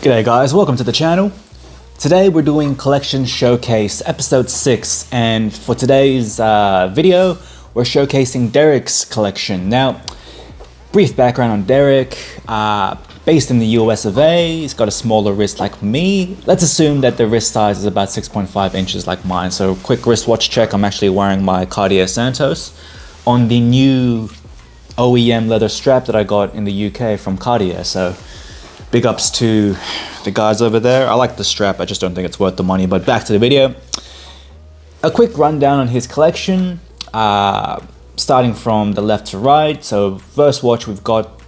G'day guys, welcome to the channel. Today we're doing Collection Showcase episode 6, and for today's video we're showcasing Derrick's collection. Now, brief background on Derrick. Based in the US of A, he's got a smaller wrist like me. Let's assume that the wrist size is about 6.5 inches like mine. So quick wristwatch check, I'm actually wearing my Cartier Santos on the new OEM leather strap that I got in the UK from Cartier. So big ups to the guys over there. I like the strap, I just don't think it's worth the money. But back to the video. A quick rundown on his collection, starting from the left to right. So first watch we've got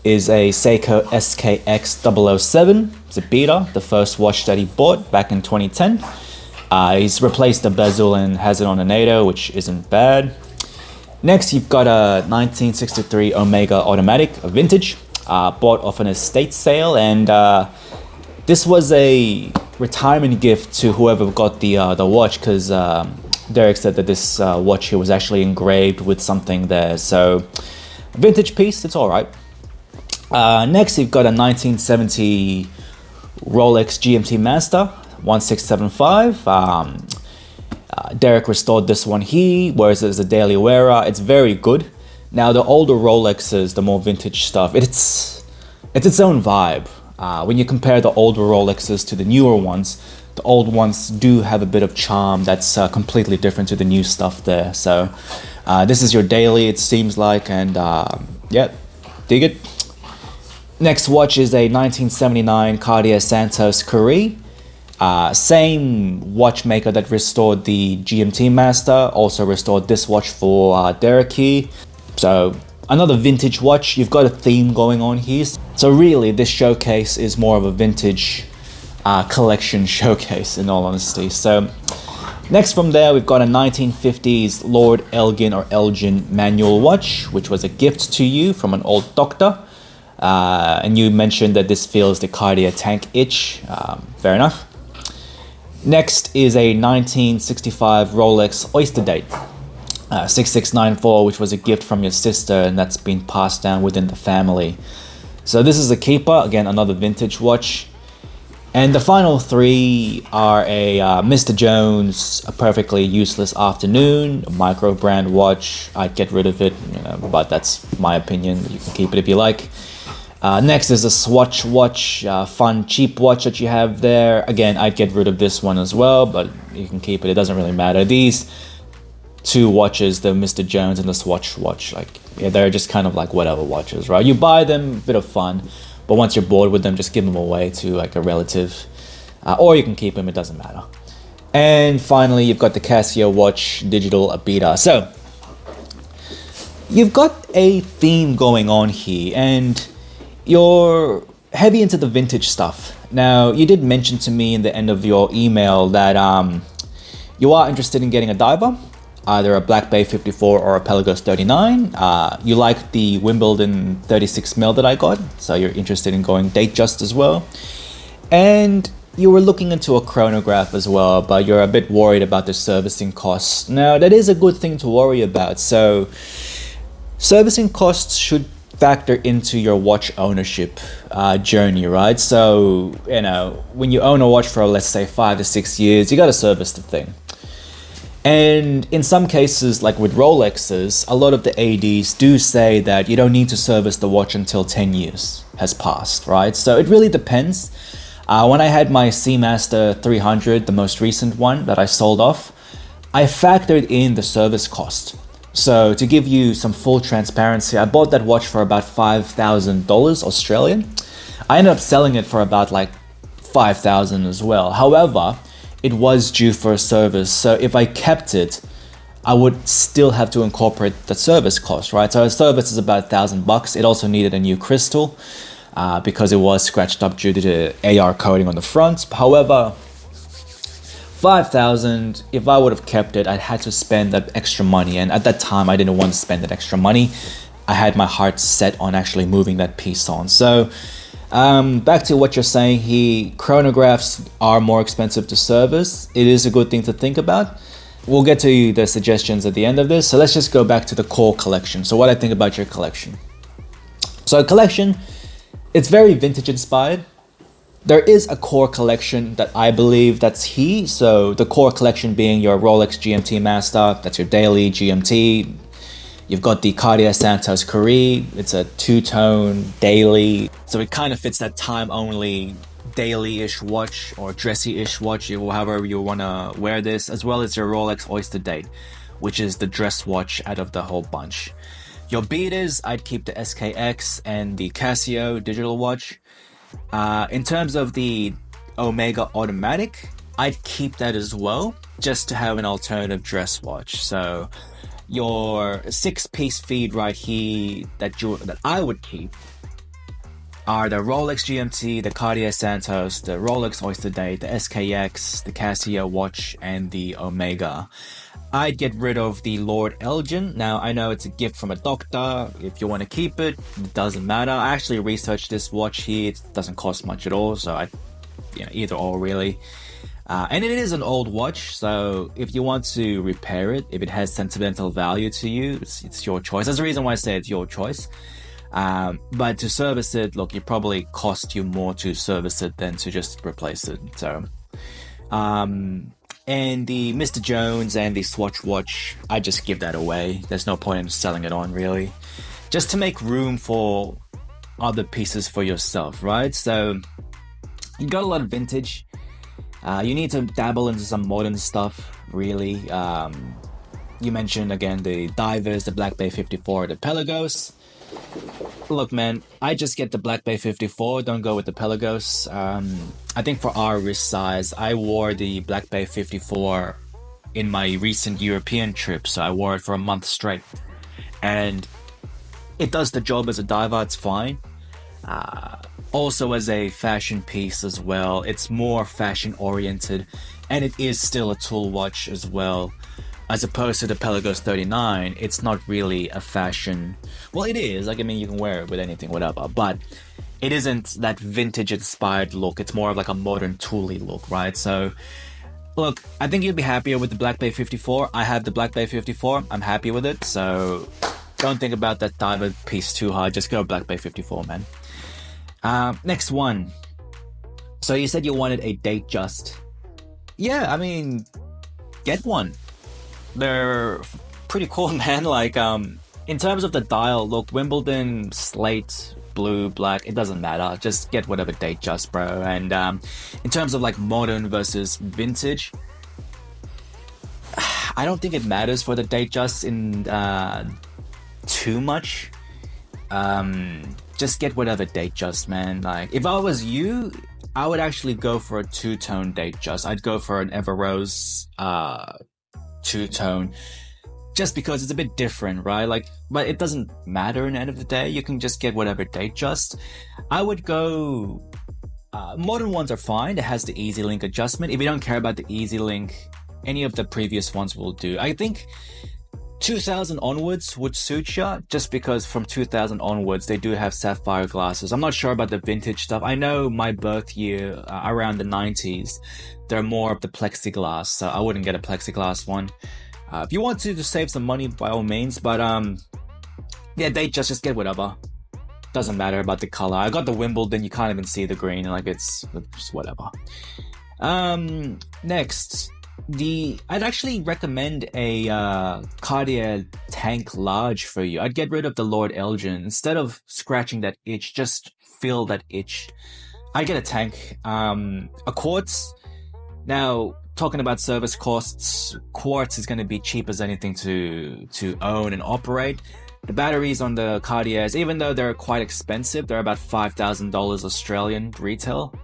is a Seiko SKX 007. It's a beater, the first watch that he bought back in 2010. He's replaced the bezel and has it on a NATO, which isn't bad. Next, you've got a 1963 Omega automatic, a vintage. Bought off an estate sale, and this was a retirement gift to whoever got the watch, because Derrick said that this watch here was actually engraved with something there. So vintage piece, it's all right. Next, you've got a 1970 Rolex GMT Master 1675. Derrick restored this one. He wears it as a daily wearer. It's very good. Now, the older Rolexes, the more vintage stuff, it's its own vibe. When you compare the older Rolexes to the newer ones, the old ones do have a bit of charm that's completely different to the new stuff there. So this is your daily, it seems like, and yeah, dig it. Next watch is a 1979 Cartier Santos Curie. Same watchmaker that restored the GMT Master also restored this watch for Derrick here. So another vintage watch. You've got a theme going on here. So really this showcase is more of a vintage collection showcase, in all honesty. So next from there we've got a 1950s Lord Elgin manual watch, which was a gift to you from an old doctor. And you mentioned that this feels the Cartier tank itch. Fair enough. Next is a 1965 Rolex Oyster Date 6694, which was a gift from your sister, and that's been passed down within the family. So this is a keeper, again another vintage watch. And the final three are a Mr. Jones, a perfectly useless afternoon, a micro brand watch. I'd get rid of it, but that's my opinion. You can keep it if you like. Next is a Swatch watch, fun cheap watch that you have there. Again, I'd get rid of this one as well, but you can keep it, it doesn't really matter. These two watches, the Mr. Jones and the Swatch watch, like, yeah, they're just kind of like whatever watches, right? You buy them, bit of fun, but once you're bored with them, just give them away to like a relative, or you can keep them, it doesn't matter. And finally, you've got the Casio watch, digital Abita. So you've got a theme going on here, and you're heavy into the vintage stuff. Now, you did mention to me in the end of your email that you are interested in getting a diver, either a Black Bay 54 or a Pelagos 39. You like the Wimbledon 36mm that I got, so you're interested in going Datejust as well. And you were looking into a chronograph as well, but you're a bit worried about the servicing costs. Now, that is a good thing to worry about. So servicing costs should factor into your watch ownership journey, right? So, when you own a watch for, let's say, 5 to 6 years, you got to service the thing. And in some cases, like with Rolexes, a lot of the ADs do say that you don't need to service the watch until 10 years has passed, right? So it really depends. When I had my Seamaster 300, the most recent one that I sold off, I factored in the service cost. So to give you some full transparency, I bought that watch for about $5,000 Australian. I ended up selling it for about like $5,000 as well. However, it was due for a service. So if I kept it, I would still have to incorporate the service cost, right? So a service is about $1,000. It also needed a new crystal because it was scratched up due to the AR coating on the front. However, $5,000, if I would have kept it, I'd had to spend that extra money. And at that time, I didn't want to spend that extra money. I had my heart set on actually moving that piece on. So back to what you're saying here, chronographs are more expensive to service. It is a good thing to think about. We'll get to the suggestions at the end of this. So let's just go back to the core collection. So what I think about your collection. So collection, it's very vintage inspired. There is a core collection that I believe that's he. So the core collection being your Rolex GMT Master, that's your daily GMT. You've got the Cartier Santos Curie. It's a two-tone daily. So it kind of fits that time-only daily-ish watch or dressy-ish watch, however you want to wear this, as well as your Rolex Oyster Date, which is the dress watch out of the whole bunch. Your beaters, I'd keep the SKX and the Casio digital watch. In terms of the Omega Automatic, I'd keep that as well, just to have an alternative dress watch. So your 6-piece feed right here that I would keep are the Rolex GMT, the Cartier Santos, the Rolex Oyster Date, the SKX, the Casio watch, and the Omega. I'd get rid of the Lord Elgin. Now, I know it's a gift from a doctor. If you want to keep it, it doesn't matter. I actually researched this watch here. It doesn't cost much at all, so either or really. And it is an old watch, so if you want to repair it, if it has sentimental value to you, it's your choice. That's the reason why I say it's your choice. But to service it, look, it probably cost you more to service it than to just replace it. So, and the Mr. Jones and the Swatch watch, I just give that away. There's no point in selling it on, really. Just to make room for other pieces for yourself, right? So, you got a lot of vintage. You need to dabble into some modern stuff, really. You mentioned, again, the Divers, the Black Bay 54, the Pelagos. Look, man, I just get the Black Bay 54, don't go with the Pelagos. I think for our wrist size, I wore the Black Bay 54 in my recent European trip, so I wore it for a month straight. And it does the job as a diver, it's fine. Also as a fashion piece as well, it's more fashion oriented, and it is still a tool watch as well. As opposed to the Pelagos 39, it's not really a fashion. Well, it is. Like, I mean, you can wear it with anything, whatever. But it isn't that vintage-inspired look. It's more of like a modern tooly look, right? So, look, I think you'll be happier with the Black Bay 54. I have the Black Bay 54. I'm happy with it. So, don't think about that diver piece too hard. Just go Black Bay 54, man. Next one. So, you said you wanted a Datejust. Yeah, I mean, get one. They're pretty cool, man. Like, in terms of the dial, look, Wimbledon, slate, blue, black, it doesn't matter. Just get whatever Datejust, bro. And in terms of like modern versus vintage, I don't think it matters for the Datejust in too much. Just get whatever Datejust, man. Like, if I was you, I would actually go for a two-tone Datejust. I'd go for an Everose two-tone, just because it's a bit different, right? Like, but it doesn't matter in the end of the day. You can just get whatever Datejust. I would go modern ones are fine. It has the Easy Link adjustment. If you don't care about the Easy Link, any of the previous ones will do. I think 2000 onwards would suit you, just because from 2000 onwards they do have sapphire glasses. I'm not sure about the vintage stuff. I know my birth year, around the 90s, they're more of the plexiglass, so I wouldn't get a plexiglass one. If you want to save some money, by all means, but yeah, they just get whatever. Doesn't matter about the color. I got the Wimbledon, you can't even see the green, like it's just whatever. Next, I'd actually recommend a Cartier Tank Large for you. I'd get rid of the Lord Elgin. Instead of scratching that itch, just feel that itch. I'd get a tank. A quartz. Now, talking about service costs, quartz is going to be cheap as anything to own and operate. The batteries on the Cartiers, even though they're quite expensive, they're about $5,000 Australian retail.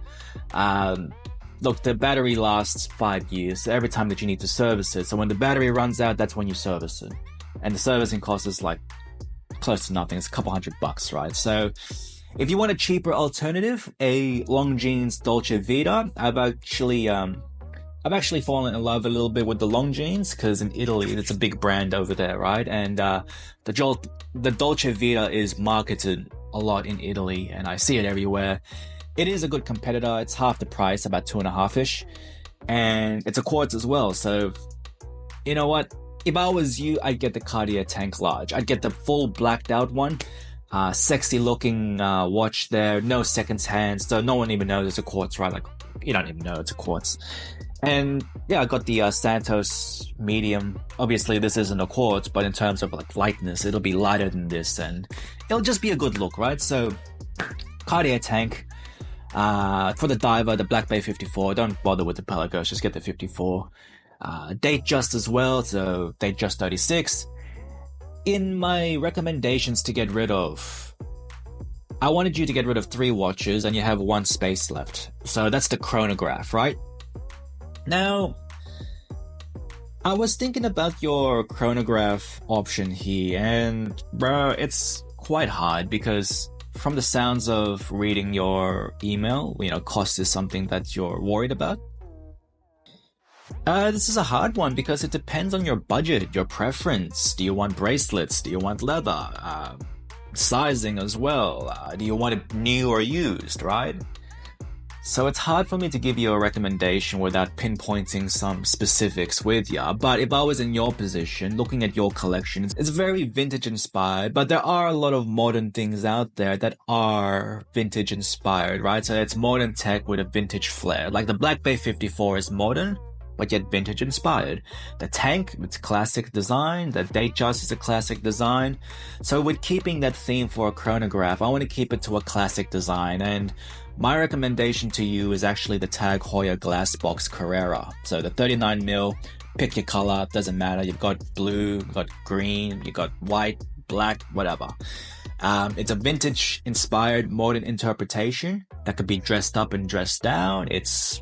Look, the battery lasts 5 years every time that you need to service it. So when the battery runs out, that's when you service it. And the servicing cost is like close to nothing. It's a couple $100, right? So if you want a cheaper alternative, a Longines Dolce Vita, I've actually fallen in love a little bit with the Longines, because in Italy, it's a big brand over there, right? And the Dolce Vita is marketed a lot in Italy, and I see it everywhere. It is a good competitor. It's half the price, about 2.5-ish. And it's a quartz as well. So, you know what? If I was you, I'd get the Cartier Tank Large. I'd get the full blacked out one. sexy looking watch there, no seconds hand, so no one even knows it's a quartz, right? Like, you don't even know it's a quartz. And yeah, I got the Santos medium. Obviously this isn't a quartz, but in terms of like lightness, it'll be lighter than this, and it'll just be a good look, right? So Cartier tank. For the diver, the Black Bay 54, don't bother with the Pelagos, just get the 54. Date just as well, so date just 36. In my recommendations to get rid of, I wanted you to get rid of 3 watches and you have 1 space left. So that's the chronograph, right? Now, I was thinking about your chronograph option here, and bro, it's quite hard because from the sounds of reading your email, cost is something that you're worried about. This is a hard one because it depends on your budget, your preference. Do you want bracelets? Do you want leather? Sizing as well. Do you want it new or used, right? So it's hard for me to give you a recommendation without pinpointing some specifics with you. But if I was in your position, looking at your collection, it's very vintage inspired, but there are a lot of modern things out there that are vintage inspired, right? So it's modern tech with a vintage flair. Like the Black Bay 54 is modern, but yet vintage inspired. The tank, it's classic design. The Datejust is a classic design. So with keeping that theme for a chronograph, I want to keep it to a classic design. And my recommendation to you is actually the Tag Heuer Glass Box Carrera. So the 39mm, pick your color, doesn't matter. You've got blue, you've got green, you've got white, black, whatever. It's a vintage inspired modern interpretation that could be dressed up and dressed down. Its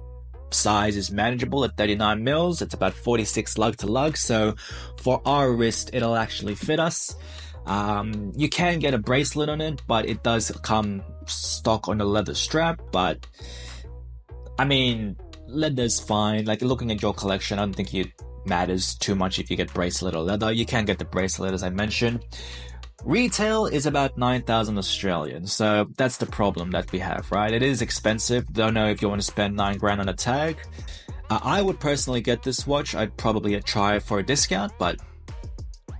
size is manageable at 39 mils. It's about 46 lug to lug. So for our wrist, it'll actually fit us. You can get a bracelet on it, but it does come stock on a leather strap. But I mean, leather's fine. Like looking at your collection, I don't think it matters too much if you get bracelet or leather. You can get the bracelet, as I mentioned. Retail is about 9,000 Australian, so that's the problem that we have, right? It is expensive. Don't know if you want to spend 9 grand on a tag. I would personally get this watch. I'd probably try for a discount, but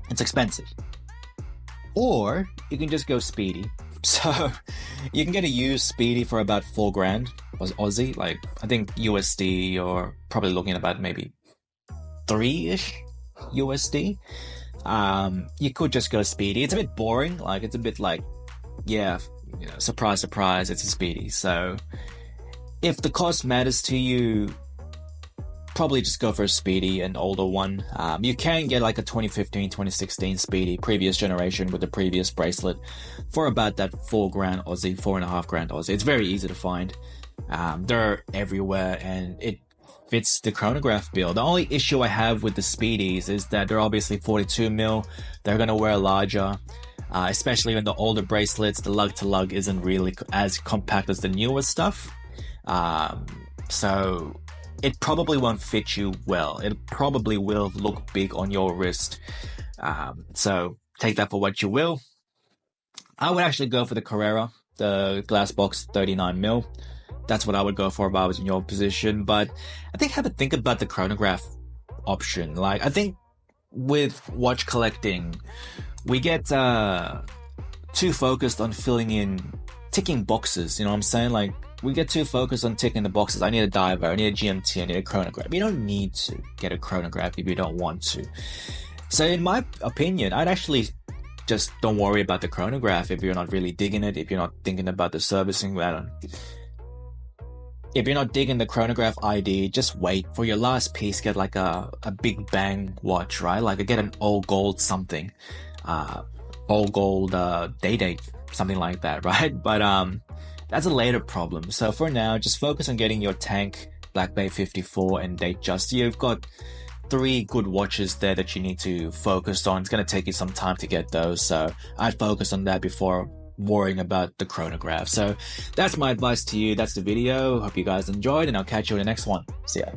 it's expensive. Or you can just go speedy. So you can get a used speedy for about 4 grand Aussie. Like I think USD, or probably looking at about maybe 3-ish USD. You could just go speedy. It's a bit boring. Like it's a bit like, yeah, surprise, surprise, it's a speedy. So if the cost matters to you, probably just go for a speedy, an older one. You can get like a 2015, 2016 speedy, previous generation with the previous bracelet for about that 4 grand Aussie, 4.5 grand Aussie. It's very easy to find. They're everywhere and it fits the chronograph bill. The only issue I have with the speedies is that they're obviously 42mm. They're going to wear larger, especially in the older bracelets. The lug to lug isn't really as compact as the newer stuff. So it probably won't fit you well. It probably will look big on your wrist. So take that for what you will. I would actually go for the Carrera, the glass box 39mm. That's what I would go for if I was in your position. But I think have a think about the chronograph option. Like I think with watch collecting, we get too focused on ticking boxes. You know what I'm saying? Like we get too focused on ticking the boxes. I need a diver, I need a GMT, I need a chronograph. You don't need to get a chronograph if you don't want to. So in my opinion, I'd actually just don't worry about the chronograph if you're not really digging it, if you're not thinking about the servicing. If you're not digging the chronograph ID, just wait for your last piece. Get like a big bang watch, right? Like get an all gold something, all gold date, something like that, right? But that's a later problem. So for now, just focus on getting your tank, Black Bay 54 and Datejust. You've got 3 good watches there that you need to focus on. It's going to take you some time to get those. So I'd focus on that before worrying about the chronograph. So that's my advice to you. That's the video. Hope you guys enjoyed, and I'll catch you in the next one. See ya.